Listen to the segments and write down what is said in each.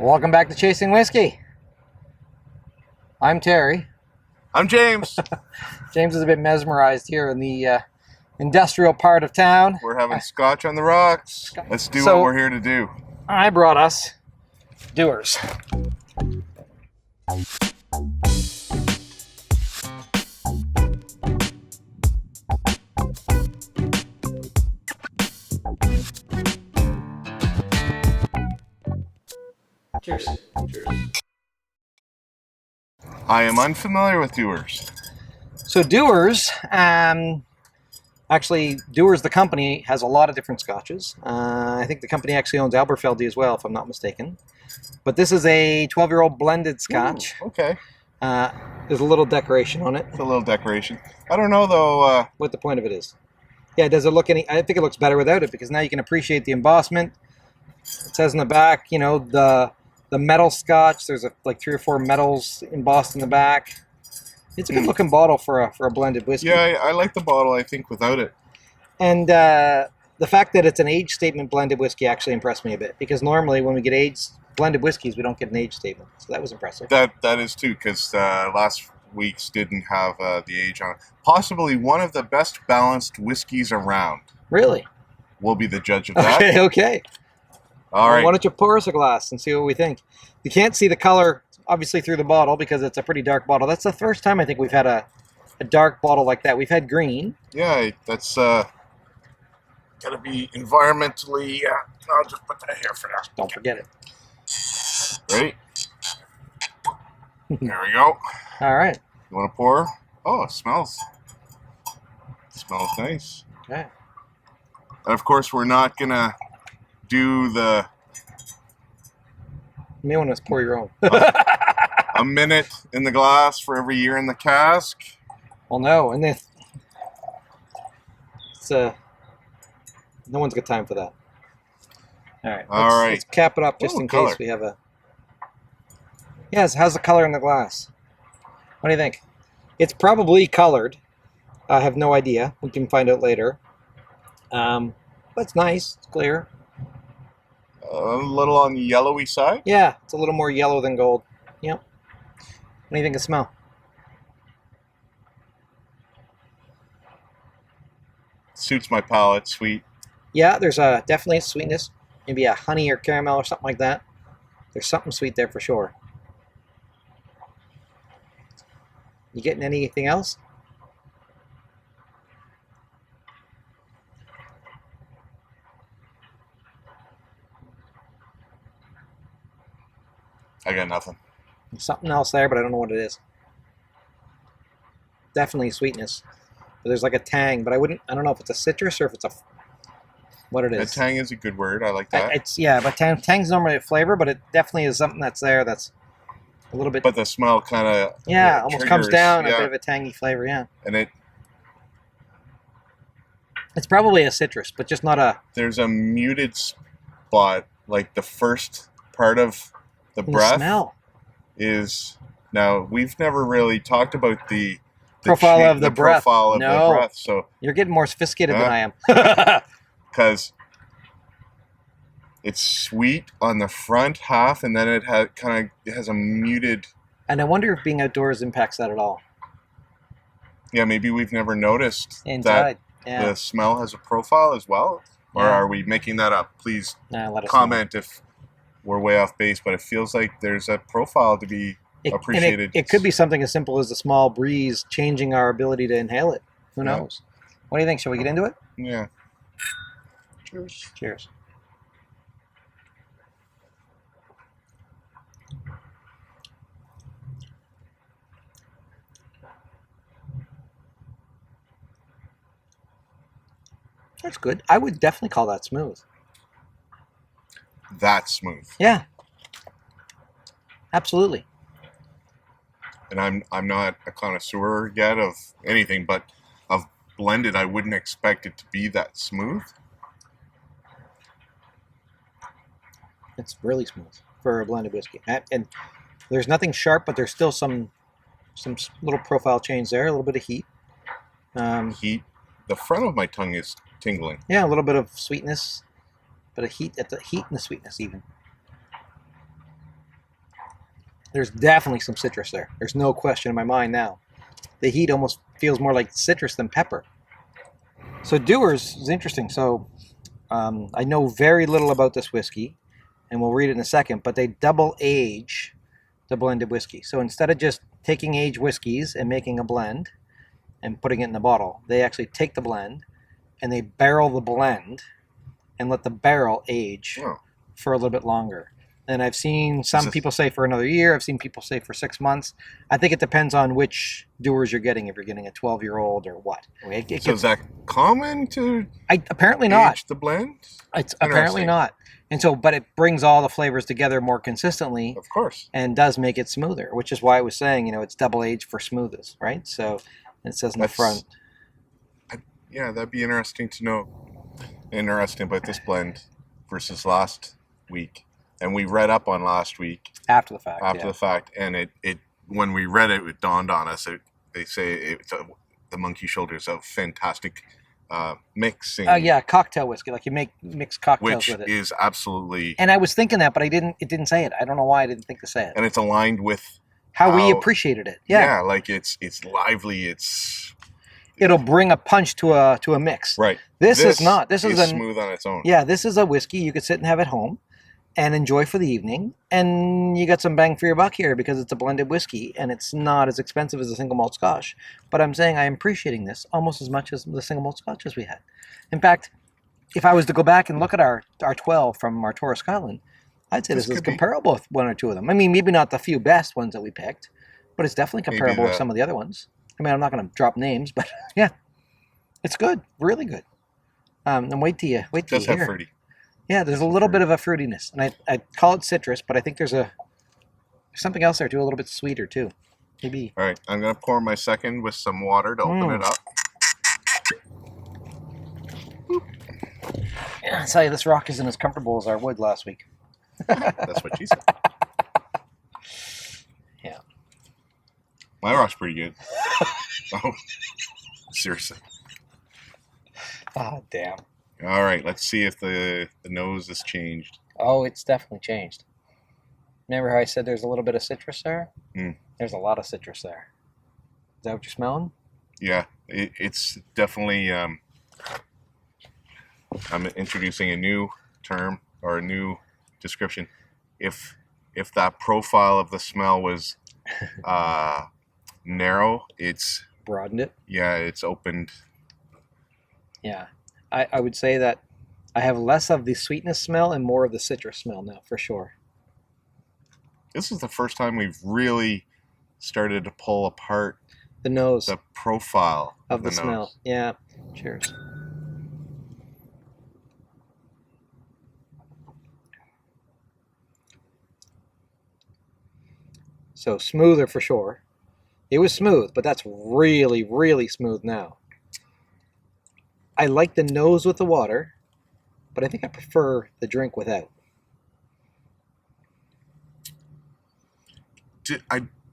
Welcome back to Chasing Whiskey. I'm Terry. I'm James. James is a bit mesmerized here in the industrial part of town. We're having scotch on the rocks. Let's do So- what we're here to do. I brought us Dewar's. Cheers. Cheers. I am unfamiliar with Dewar's. So Dewar's, actually Dewar's, the company, has a lot of different scotches. I think the company actually owns Alberfeldy as well, if I'm not mistaken. But this is a 12-year-old blended scotch. Ooh, okay. There's a little decoration on it. It's a little decoration. I don't know though. What the point of it is. Yeah, does it look any... I think it looks better without it, because now you can appreciate the embossment. It says in the back, you know, the metal scotch. There's like 3 or 4 metals embossed in the back. It's a good looking bottle for a blended whiskey. Yeah, I like the bottle, I think, without it. And the fact that it's an age statement blended whiskey actually impressed me a bit, because normally when we get aged blended whiskeys, we don't get an age statement. So that was impressive. That is too, because last week's didn't have the age on it. Possibly one of the best balanced whiskeys around. Really? We'll be the judge of that. Okay. All right. Why don't you pour us a glass and see what we think? You can't see the color, obviously, through the bottle because it's a pretty dark bottle. That's the first time I think we've had a dark bottle like that. We've had green. Yeah, that's gotta be environmentally. I'll just put that here for now. Don't forget it. Ready? There we go. All right. You want to pour? Oh, it smells. Smells nice. Okay. And of course, we're not gonna do the You may want to pour your own. a minute in the glass for every year in the cask. Well, no, and then it's no one's got time for that. All right. Let's cap it up just in case we have a. Yes. How's the color in the glass? What do you think? It's probably colored. I have no idea. We can find out later. But it's nice. It's clear. A little on the yellowy side. Yeah, it's a little more yellow than gold. Yep. What do you think of smell? Suits my palate. Sweet. Yeah, there's definitely a sweetness. Maybe a honey or caramel or something like that. There's something sweet there for sure. You getting anything else? I got nothing. There's something else there, but I don't know what it is. Definitely sweetness. But there's like a tang, but I don't know if it's a citrus or if it's what it is. A tang is a good word. I like that. But tang's normally a flavor, but it definitely is something that's there that's a little bit. But the smell kind of almost comes down, a bit of a tangy flavor, yeah. And it's probably a citrus, but just not a. There's a muted spot, like the first part of the breath. Smell is now we've never really talked about the profile of the breath. Profile of the breath. So you're getting more sophisticated than I am. Because it's sweet on the front half, and then it has a muted. And I wonder if being outdoors impacts that at all. Yeah, maybe we've never noticed inside. That the smell has a profile as well, or are we making that up? Please comment if we're way off base, but it feels like there's a profile to be appreciated. It could be something as simple as a small breeze changing our ability to inhale it. Who knows? What do you think? Shall we get into it? Yeah. Cheers. Cheers. That's good. I would definitely call that smooth. That's smooth. Yeah. Absolutely. And I'm not a connoisseur yet of anything, but of blended, I wouldn't expect it to be that smooth. It's really smooth for a blended whiskey. And there's nothing sharp, but there's still some little profile change there, a little bit of heat. Heat. The front of my tongue is tingling. Yeah, a little bit of sweetness, but a heat and the sweetness even. There's definitely some citrus there. There's no question in my mind now. The heat almost feels more like citrus than pepper. So Dewar's is interesting. So I know very little about this whiskey, and we'll read it in a second, but they double age the blended whiskey. So instead of just taking aged whiskeys and making a blend and putting it in the bottle, they actually take the blend and they barrel the blend and let the barrel age for a little bit longer. And I've seen some people say for another year. I've seen people say for 6 months. I think it depends on which Dewars you're getting, if you're getting a 12-year-old or what. So is that common to apparently not age the blend? It's apparently not. And so, but it brings all the flavors together more consistently. Of course. And does make it smoother, which is why I was saying, it's double aged for smoothness, right? So it says in the front. Yeah, that'd be interesting to know. Interesting about this blend versus last week. And we read up on last week after the fact. The fact, and it when we read it, it dawned on us. They say the Monkey Shoulder is a fantastic mixing. Cocktail whiskey, like you mix cocktails with it, which is absolutely. And I was thinking that, but It didn't say it. I don't know why I didn't think to say it. And it's aligned with how we appreciated it. Yeah, like it's lively. It'll bring a punch to a mix. Right. This is not. This is smooth on its own. Yeah, this is a whiskey you could sit and have at home and enjoy for the evening, and you got some bang for your buck here because it's a blended whiskey and it's not as expensive as a single malt Scotch. But I'm saying I'm appreciating this almost as much as the single malt Scotches we had. In fact, if I was to go back and look at our 12 from our tour of Scotland, I'd say this is comparable with one or two of them. I mean, maybe not the few best ones that we picked, but it's definitely comparable with some of the other ones. I mean, I'm not going to drop names, but yeah, it's good, really good. And wait till you hear. Fruity. Yeah, there's a little bit of a fruitiness, and I call it citrus, but I think there's something else there too, a little bit sweeter too, maybe. All right, I'm gonna pour my second with some water to open it up. Yeah, I tell you, this rock isn't as comfortable as our wood last week. That's what she said. Yeah. My rock's pretty good. Oh, seriously. Oh, damn. All right, let's see if the nose has changed. Oh, it's definitely changed. Remember how I said there's a little bit of citrus there? There's a lot of citrus there. Is that what you're smelling? Yeah, it's definitely... I'm introducing a new term or a new description. If that profile of the smell was narrow, it's... broadened it? Yeah, it's opened. Yeah. I would say that I have less of the sweetness smell and more of the citrus smell now, for sure. This is the first time we've really started to pull apart the nose, the profile of the smell. Nose. Yeah. Cheers. So smoother for sure. It was smooth, but that's really, really smooth now. I like the nose with the water, but I think I prefer the drink without.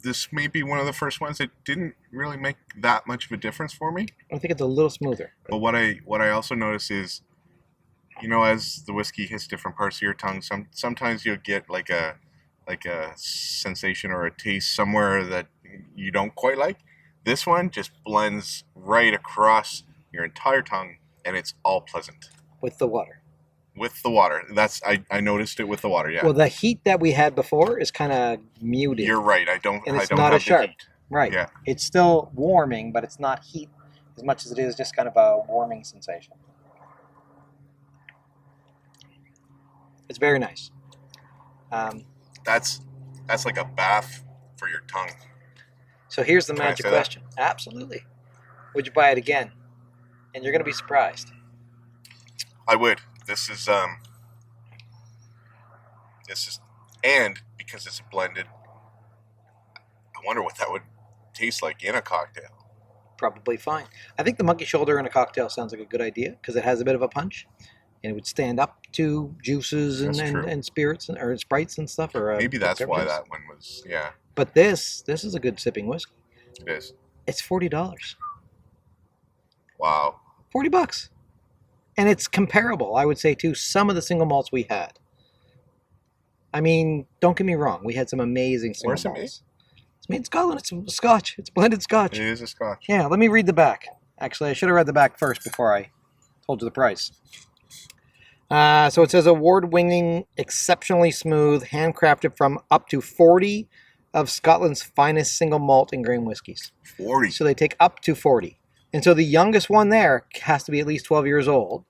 This may be one of the first ones that didn't really make that much of a difference for me. I think it's a little smoother. But what I also notice is, as the whiskey hits different parts of your tongue, sometimes you'll get like a sensation or a taste somewhere that you don't quite like. This one just blends right across your entire tongue, and it's all pleasant. With the water. With the water. I noticed it with the water, yeah. Well, the heat that we had before is kind of muted. You're right. I don't not as sharp. Heat. Right. Yeah. It's still warming, but it's not heat as much as it is just kind of a warming sensation. It's very nice. That's like a bath for your tongue. So here's the magic question. That? Absolutely. Would you buy it again? And you're going to be surprised. I would. This is, and because it's blended, I wonder what that would taste like in a cocktail. Probably fine. I think the Monkey Shoulder in a cocktail sounds like a good idea because it has a bit of a punch, and it would stand up to juices and spirits or sprites and stuff. Or maybe that's why that one was, yeah. But this is a good sipping whiskey. It is. It's $40. Wow. $40. And it's comparable, I would say, to some of the single malts we had. I mean, don't get me wrong. We had some amazing single malts. Where's it made? It's made in Scotland. It's a Scotch. It's blended Scotch. It is a Scotch. Yeah, let me read the back. Actually, I should have read the back first before I told you the price. So it says award-winning, exceptionally smooth, handcrafted from up to 40 of Scotland's finest single malt and grain whiskies. 40. So they take up to 40. And so the youngest one there has to be at least 12 years old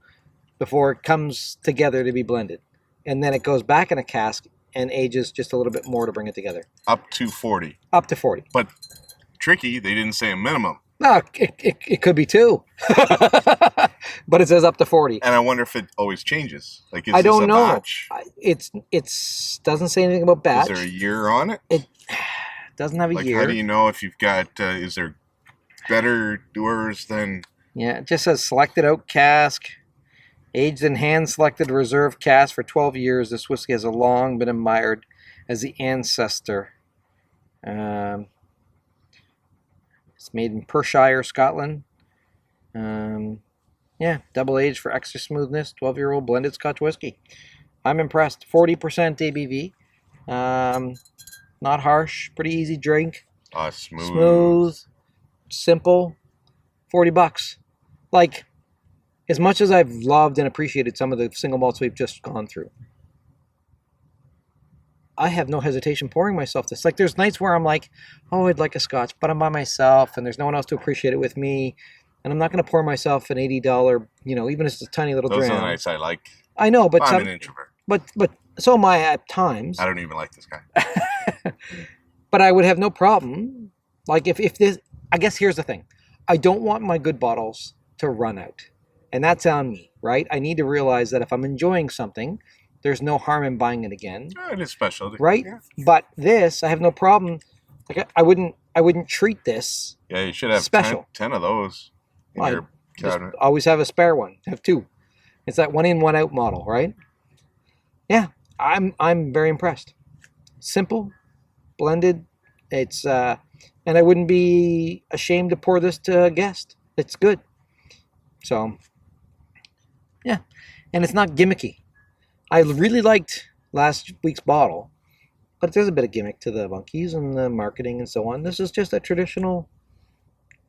before it comes together to be blended. And then it goes back in a cask and ages just a little bit more to bring it together. Up to 40. Up to 40. But tricky, they didn't say a minimum. No, it could be 2. But it says up to 40. And I wonder if it always changes. Like, is I don't know. Batch? It's doesn't say anything about batch. Is there a year on it? It doesn't have a year. How do you know if you've got, is there better Dewars than... Yeah, it just says selected oak cask, aged in hand-selected reserve cask for 12 years. This whiskey has long been admired as the ancestor. It's made in Perthshire, Scotland. Yeah, double aged for extra smoothness. 12-year-old blended Scotch whiskey. I'm impressed. 40% ABV. Not harsh. Pretty easy drink. Smooth. Simple. $40. Like, as much as I've loved and appreciated some of the single malts we've just gone through, I have no hesitation pouring myself this. Like, there's nights where I'm like, oh, I'd like a Scotch, but I'm by myself, and there's no one else to appreciate it with me, and I'm not going to pour myself an $80, even if it's a tiny little dram. Those are the nights I like. I know, but I'm an introvert. But so am I at times. I don't even like this guy. But I would have no problem. Like, if this, I guess here's the thing. I don't want my good bottles to run out. And that's on me, right? I need to realize that if I'm enjoying something, there's no harm in buying it again. It is special. Right? Yeah. But this, I have no problem. Like, I wouldn't treat this. Yeah, you should have special. 10 of those in your cabinet. Always have a spare one. Have 2. It's that one in, one out model, right? Yeah, I'm very impressed. Simple, blended. It's and I wouldn't be ashamed to pour this to a guest. It's good. So, yeah, and it's not gimmicky. I really liked last week's bottle, but there's a bit of gimmick to the monkeys and the marketing and so on. This is just a traditional,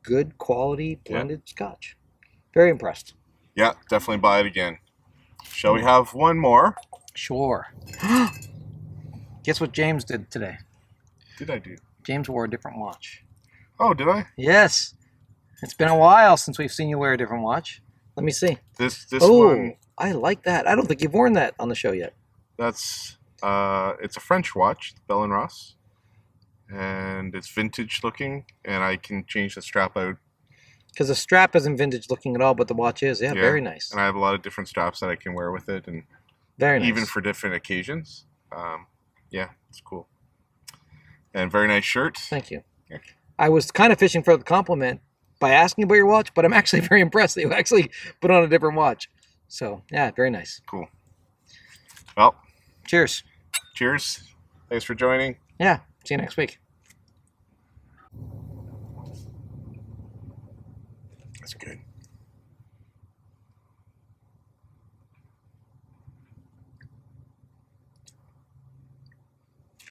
good quality blended Scotch. Very impressed. Yeah, definitely buy it again. Shall we have one more? Sure. Guess what James did today? Did I do? James wore a different watch. Oh, did I? Yes. It's been a while since we've seen you wear a different watch. Let me see. This one. I like that. I don't think you've worn that on the show yet. That's it's a French watch, Bell & Ross, and it's vintage looking, and I can change the strap out. Because the strap isn't vintage looking at all, but the watch is. Yeah, very nice. And I have a lot of different straps that I can wear with it, and very nice. Even for different occasions. Yeah, it's cool. And very nice shirt. Thank you. Yeah. I was kind of fishing for the compliment by asking about your watch, but I'm actually very impressed that you actually put on a different watch. So, yeah, very nice. Cool. Well. Cheers. Cheers. Thanks for joining. Yeah. See you next week. That's good.